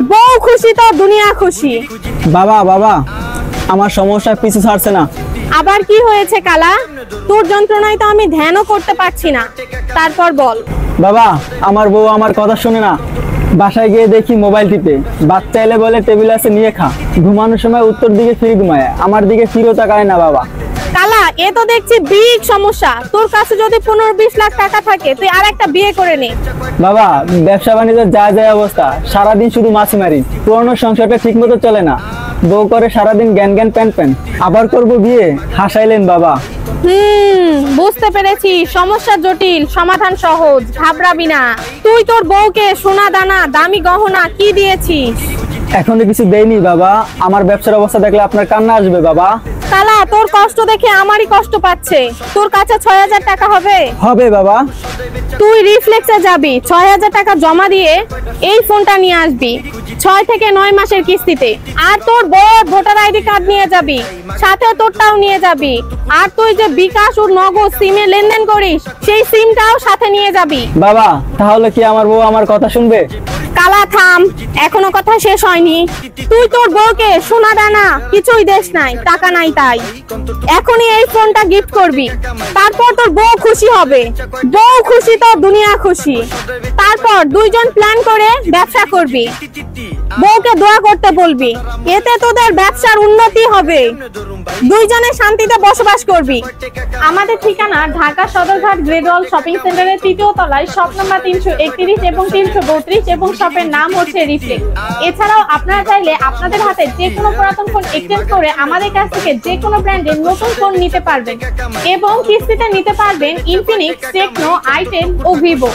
বউ খুশি তো দুনিয়া খুশি। বাবা বাবা, আমার সমস্যা পিছু ছাড়ছে না। আবার কি হয়েছে কালা? তোর যন্ত্রণায় তো আমি ধ্যানও করতে পারছি না। তারপর বল। বাবা, আমার বউ আমার কথা শুনে না। বাসায় গিয়ে দেখি মোবাইল টিপে, বাচ্চা এলে বলে টেবিল আছে নিয়ে খা, ঘুমানোর সময় উত্তর দিকে ফিরে ঘুমায়, আমার দিকে ফিরেও তাকায় না। বাবা কালা, এ তো দেখছি বিগ সমস্যা। তোর কাছে যদি 15-20 লাখ টাকা থাকে তুই আর একটা বিয়ে করে নে। বাবা, ব্যবসা বাণিজ্যের যায় যায় অবস্থা, সারাদিন শুধু মাছি মারি, পুরনো সংসারটা ঠিক মতো চলে না। বউ করে সারাদিন জ্ঞান জ্ঞান প্যান প্যান, আবার করবো বিয়ে? হাসাইলেন বাবা। বুঝতে পেরেছি, সমস্যা জটিল, সমাধান সহজ, ঘাবড়াবি না। তুই তোর বউকে সোনা দানা দামি গহনা কি দিয়েছিস? এখনো কিছু দেয়নি বাবা। আমার ব্যবসার অবস্থা দেখলে আপনার কান্না আসবে বাবা। কালা, তোর কষ্ট দেখে আমারই কষ্ট পাচ্ছে। তোর কাছে 6,000 টাকা হবে? হবে বাবা। তুই রিফ্লেক্সে যাবি, 6,000 টাকা জমা দিয়ে এই ফোনটা নিয়ে আসবি 6 থেকে 9 মাসের কিস্তিতে। আর তোর বউয়ের ভোটার আইডি কার্ড নিয়ে যাবি, সাথে তোরটাও নিয়ে যাবি। আর তুই যে বিকাশ ও নগদ সিমে লেনদেন করিস সেই সিমটাও সাথে নিয়ে যাবি। বাবা, তাহলে কি আমার বউ আমার কথা শুনবে? কালা থাম, এখনো কথা শেষ হয়নি। তুই তোর বউকে সোনা দানা কিছুই দেশ নাই, টাকা নাই, তাই এখনই এই ফোনটা গিফট করবি। তারপর তোর বউ খুশি হবে। বউ খুশি তো দুনিয়া খুশি। তারপর দুইজন প্ল্যান করে ব্যবসা করবি। বউকে দোয়া করতে বলবি, এতে তোদের ব্যবসার উন্নতি হবে। দুইজনে শান্তিতে বসবাস করবি। আমাদের ঠিকানা ঢাকা সদরঘাট গ্রেড ওয়াল শপিং সেন্টারের 3য় তলায়, শপ নাম্বার 331 এবং 332 এবং শপের নাম হচ্ছে রিফ্লেক্স। এছাড়াও আপনারা চাইলে আপনাদের হাতে যে কোনো পুরাতন ফোন এক্সচেঞ্জ করে আমাদের কাছ থেকে যে কোনো ব্র্যান্ডের নতুন ফোন নিতে পারবেন এবং কিস্তিতে নিতে পারবেন ইনফিনিক্স, টেকনো, আইটেল ও ভিভো।